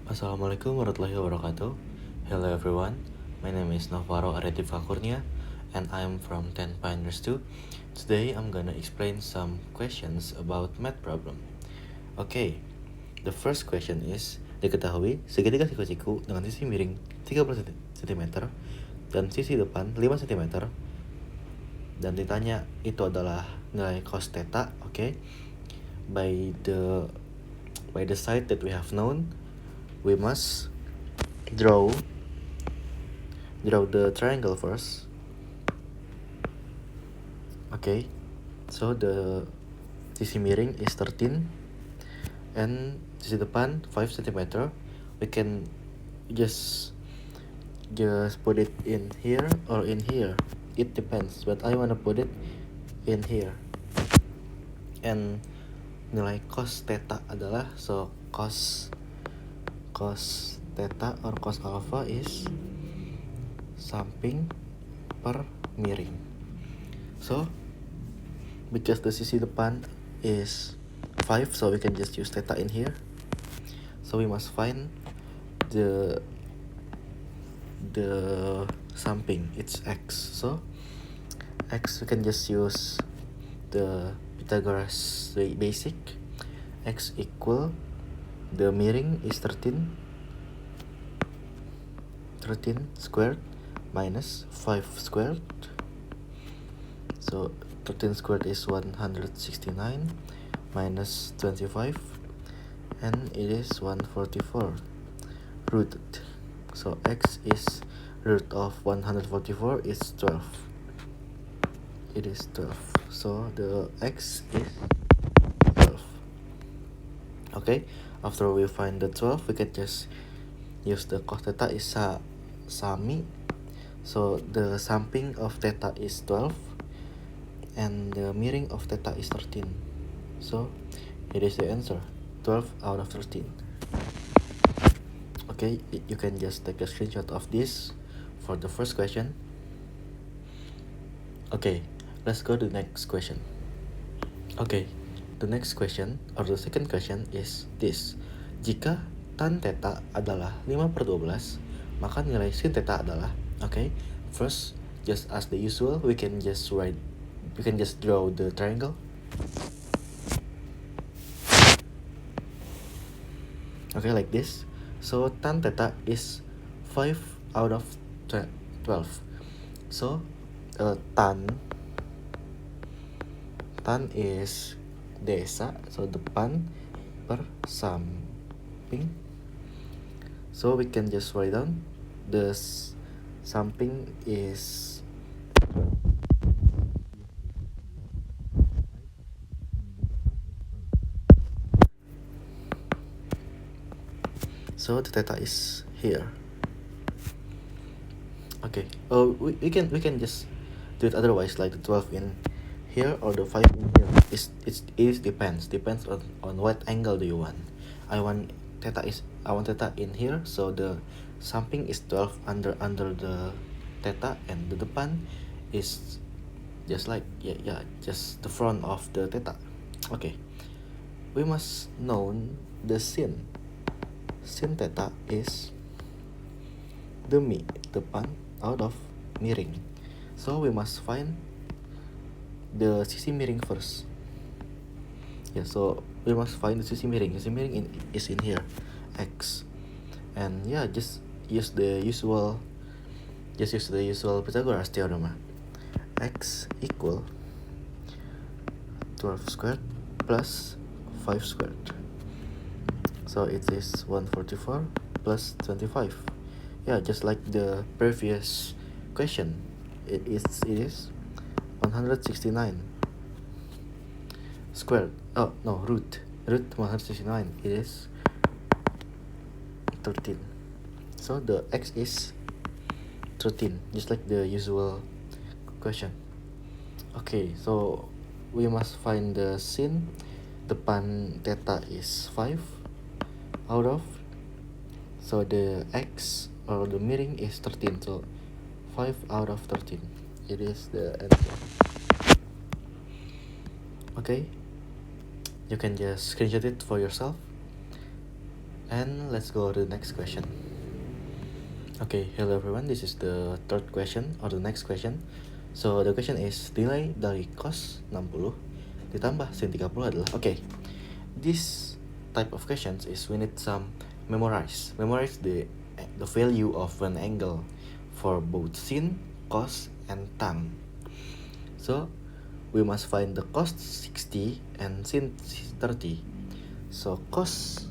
Assalamualaikum warahmatullahi wabarakatuh. Hello everyone, my name is Navarro Aretiva Kurnia and I'm from 10 Pioneers 2. Today I'm gonna explain some questions about math problem. Okay, the first question is, diketahui segitiga siku-siku dengan sisi miring 30 cm dan sisi depan 5 cm, dan ditanya itu adalah nilai cos theta. Okay, by the side that we have known, we must draw the triangle first. Okay, so the sisi miring is 13 and sisi depan 5 cm. We can just put it in here or in here, it depends, but I wanna put it in here. And nilai cos theta adalah, so cos theta or cos alpha is samping per miring. So because the sisi depan is 5, so we can just use theta in here. So we must find the samping, it's x. So x, we can just use the Pythagoras basic. X equal, the miring is 13 squared minus 5 squared. So 13 squared is 169 minus 25, and it is 144 rooted. So x is root of 144 is 12. It is 12. So the x is 12. Okay, after we find the 12, we can just use the cos theta is sami. So the samping of theta is 12 and the miring of theta is 13. So it is the answer, 12 out of 13. Okay, you can just take a screenshot of this for the first question. Okay, let's go to the next question. Okay, the next question or the second question is this. Jika tan theta adalah 5/12, maka nilai sin theta adalah, okay, first, just as the usual, we can just draw the triangle. Okay, like this. So tan theta is 5 out of 12. So tan is desa, so depan per samping. So we can just write down the samping is so the theta is here. Okay, we can just do it otherwise, like the 12 in here or the 5 in here. It depends on what angle do you want. I want theta in here, so the samping is 12 under the theta, and the depan is just like just the front of the theta. Okay, we must know the sin theta is the depan out of miring. So we must find the sisi miring first. Yeah, so we must find the sisi miring. Sisi miring is in here, x, and yeah, just use the usual Pythagoras theorem. X equal 12 squared plus 5 squared. So it is 144 plus 25. Yeah, just like the previous question, it is 169 squared. Oh no, root 169. It is 13. So the x is 13, just like the usual question. Okay, so we must find the sin. Depan theta is 5 out of, so the x or the miring is 13, so 5 out of 13. It is the answer. Okay, you can just screenshot it for yourself. And let's go to the next question. Okay, hello everyone, this is the third question or the next question. So the question is, nilai dari cos 60 ditambah sin 30 adalah, okay, this type of questions is we need some memorize the value of an angle for both sin, cos, and tan. So we must find the cos 60 and sin 30. So cos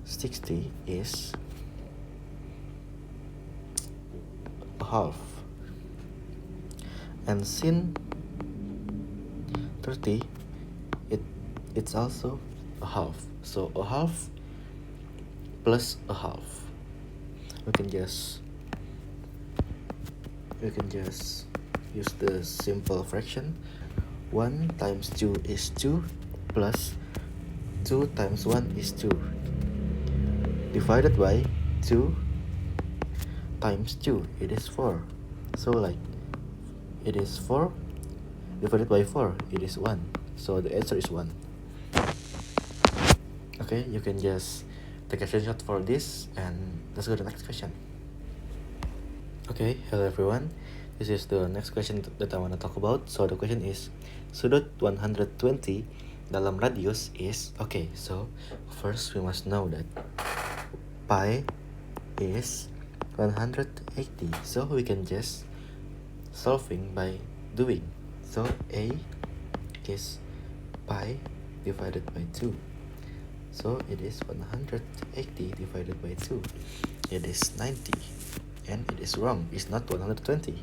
60 is a half, and sin 30 it's also a half. So a half plus a half, we can just use the simple fraction. 1 times 2 is 2, plus 2 times 1 is 2, divided by 2 times 2, it is 4. So like it is 4 divided by 4, it is 1. So the answer is 1. Okay, you can just take a screenshot for this, and let's go to the next question. Okay, hello everyone. This is the next question that I want to talk about. So the question is, sudut 120 dalam radius is, okay, so first we must know that pi is 180. So we can just solving by doing. So A is pi divided by 2. So it is 180 divided by 2. It is 90. And it is wrong. It's not 120.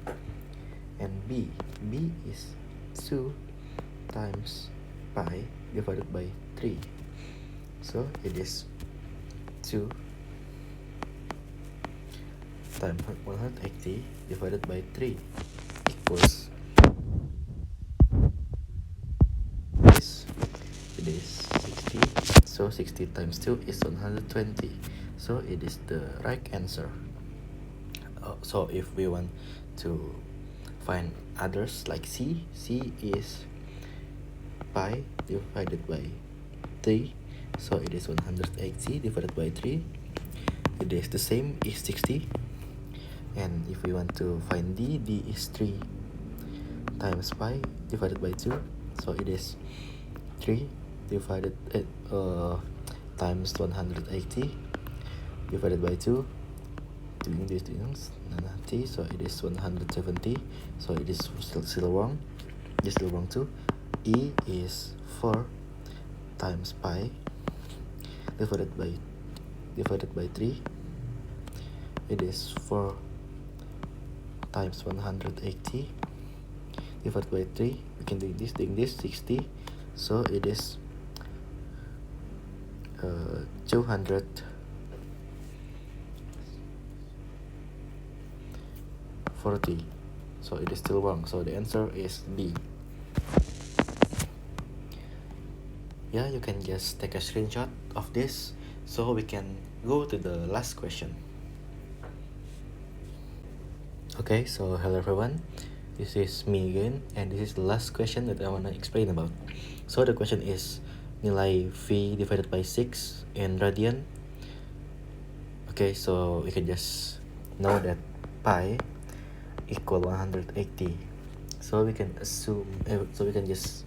And B is 2 times pi divided by 3. So it is 2 times 180 divided by 3 equals, it is 60. So 60 times 2 is 120. So it is the right answer. So if we want to find others like C is pi divided by 3. So it is 180 divided by 3. It is the same, is 60. And if we want to find D is 3 times pi divided by 2. So it is 3 divided times 180 divided by 2. Doing this things, so it is 170. So it is still wrong. It's still wrong too. E is 4 times pi divided by 3. It is 4 times 180 divided by 3. We can do this, 60. So it is 240. So it is still wrong. So the answer is B. Yeah, you can just take a screenshot of this so we can go to the last question. Okay, so hello everyone, this is me again, and this is the last question that I want to explain about. So the question is, nilai V divided by 6 in radian. Okay, so we can just know that pi equal 180. So we can assume, so we can just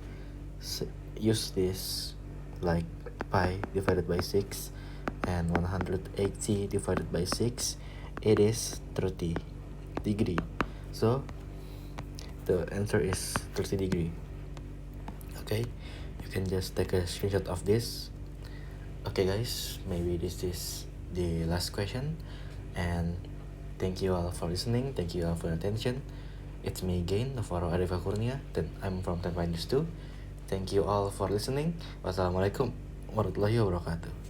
use this like pi divided by 6 and 180 divided by 6, it is 30 degree. So the answer is 30 degree. Okay, you can just take a screenshot of this. Okay guys, maybe this is the last question, and thank you all for listening, thank you all for your attention. It's me again, Novaro Arifa Kurnia, then I'm from Tanpa News 2. Thank you all for listening. Wassalamualaikum warahmatullahi wabarakatuh.